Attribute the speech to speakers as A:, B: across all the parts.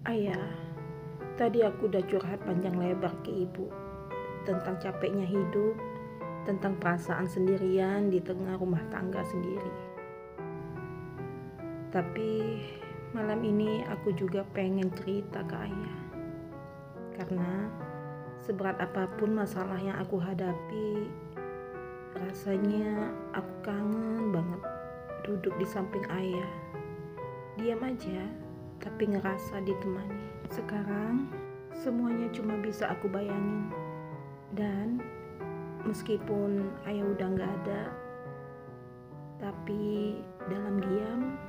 A: Ayah, tadi aku udah curhat panjang lebar ke ibu tentang capeknya hidup, tentang perasaan sendirian di tengah rumah tangga sendiri. Tapi malam ini aku juga pengen cerita ke ayah. Karena seberat apapun masalah yang aku hadapi, rasanya aku kangen banget duduk di samping ayah. Diam aja, tapi ngerasa ditemani. Sekarang semuanya cuma bisa aku bayangin. Dan meskipun ayah udah gak ada, tapi dalam diam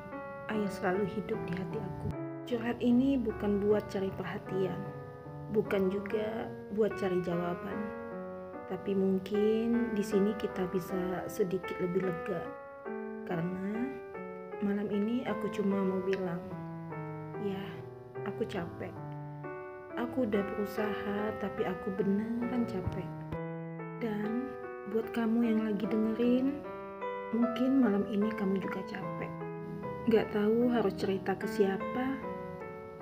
A: ayah selalu hidup di hati aku. Curhat ini bukan buat cari perhatian, bukan juga buat cari jawaban, tapi mungkin di sini kita bisa sedikit lebih lega. Karena malam ini aku cuma mau bilang, ya, aku capek. Aku udah berusaha, tapi aku beneran capek. Dan buat kamu yang lagi dengerin, mungkin malam ini kamu juga capek. Gak tahu harus cerita ke siapa.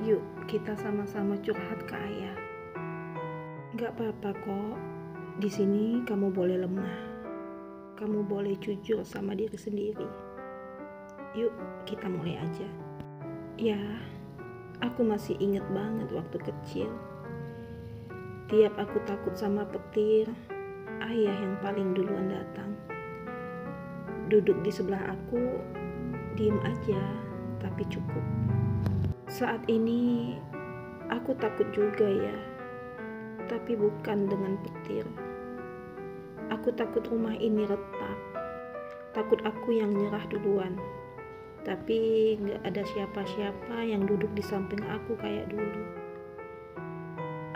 A: Yuk, kita sama-sama curhat ke ayah. Gak apa-apa kok. Di sini kamu boleh lemah. Kamu boleh jujur sama diri sendiri. Yuk, kita mulai aja. Ya, aku masih inget banget waktu kecil. Tiap aku takut sama petir, ayah yang paling duluan datang. Duduk di sebelah aku, diem aja, tapi cukup. Saat ini, aku takut juga ya, tapi bukan dengan petir. Aku takut rumah ini retak, takut aku yang nyerah duluan. Tapi gak ada siapa-siapa yang duduk di samping aku kayak dulu.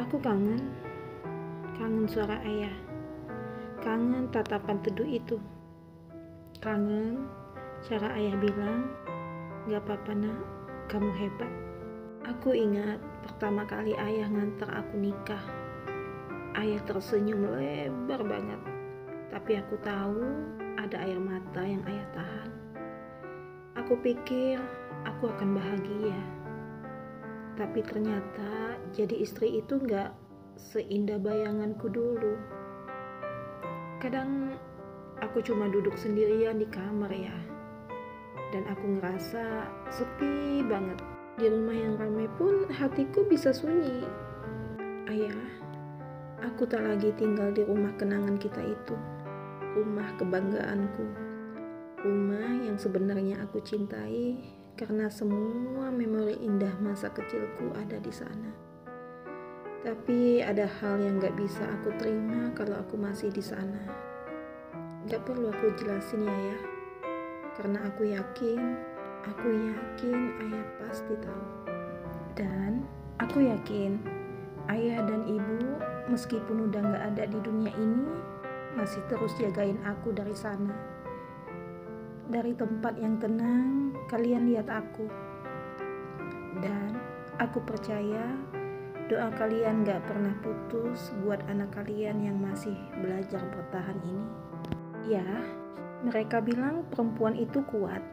A: Aku kangen suara ayah, kangen tatapan teduh itu, kangen cara ayah bilang, gak apa-apa nak, kamu hebat. Aku ingat pertama kali ayah ngantar aku nikah. Ayah tersenyum lebar banget, tapi aku tahu ada air mata yang ayah tahan. Aku pikir aku akan bahagia, tapi ternyata jadi istri itu gak seindah bayanganku dulu. Kadang aku cuma duduk sendirian di kamar ya, dan aku ngerasa sepi banget. Di rumah yang ramai pun hatiku bisa sunyi. Ayah, aku tak lagi tinggal di rumah kenangan kita itu, rumah kebanggaanku. Rumah yang sebenarnya aku cintai karena semua memori indah masa kecilku ada di sana. Tapi ada hal yang gak bisa aku terima kalau aku masih di sana. Gak perlu aku jelasin ya, karena aku yakin ayah pasti tahu. Dan aku yakin ayah dan ibu meskipun udah gak ada di dunia ini, masih terus jagain aku dari sana. Dari tempat yang tenang, kalian lihat aku. Dan aku percaya doa kalian gak pernah putus buat anak kalian yang masih belajar bertahan ini. Ya, mereka bilang perempuan itu kuat.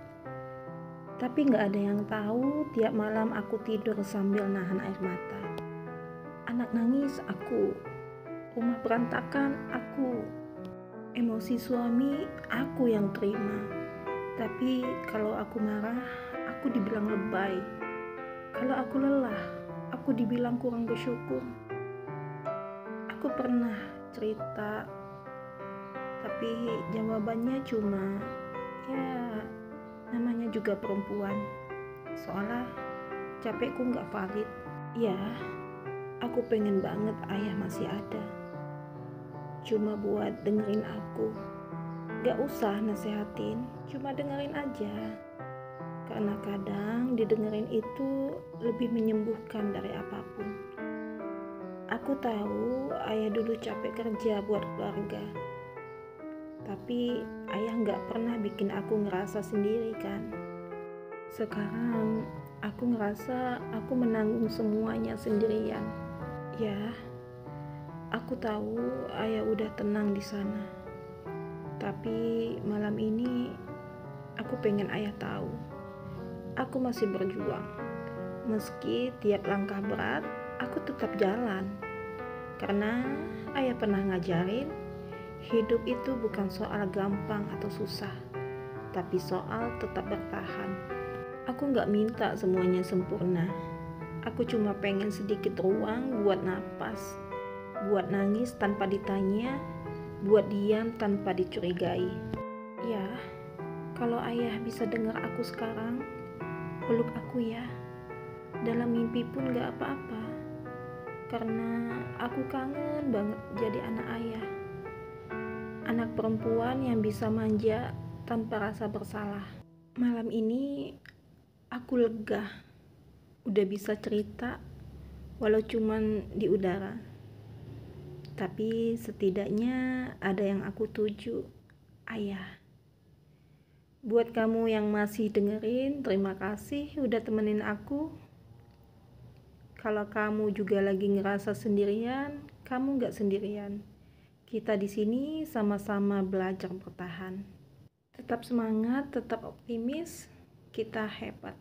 A: Tapi gak ada yang tahu tiap malam aku tidur sambil nahan air mata. Anak nangis aku, rumah berantakan aku, emosi suami aku yang terima. Tapi kalau aku marah, aku dibilang lebay. Kalau aku lelah, aku dibilang kurang bersyukur. Aku pernah cerita, tapi jawabannya cuma, ya namanya juga perempuan. Soalnya capekku gak valid. Ya, aku pengen banget ayah masih ada. Cuma buat dengerin aku. Gak usah nasehatin, cuma dengerin aja. Karena kadang didengerin itu lebih menyembuhkan dari apapun. Aku tahu ayah dulu capek kerja buat keluarga. Tapi ayah gak pernah bikin aku ngerasa sendiri kan. Sekarang aku ngerasa aku menanggung semuanya sendirian. Ya, aku tahu ayah udah tenang di sana. Tapi malam ini aku pengen ayah tahu, aku masih berjuang, Meski tiap langkah berat, aku tetap jalan. Karena ayah pernah ngajarin, hidup itu bukan soal gampang atau susah, tapi soal tetap bertahan. Aku gak minta semuanya sempurna. Aku cuma pengen sedikit ruang buat napas, buat nangis tanpa ditanya, buat diam tanpa dicurigai. Ya, kalau ayah bisa dengar aku sekarang, peluk aku ya. Dalam mimpi pun gak apa-apa, karena aku kangen banget jadi anak ayah. Anak perempuan yang bisa manja tanpa rasa bersalah. Malam ini aku lega, udah bisa cerita walau cuman di udara. Tapi setidaknya ada yang aku tuju, ayah. Buat kamu yang masih dengerin, terima kasih udah temenin aku. Kalau kamu juga lagi ngerasa sendirian, kamu gak sendirian. Kita di sini sama-sama belajar bertahan. Tetap semangat, tetap optimis, kita hebat.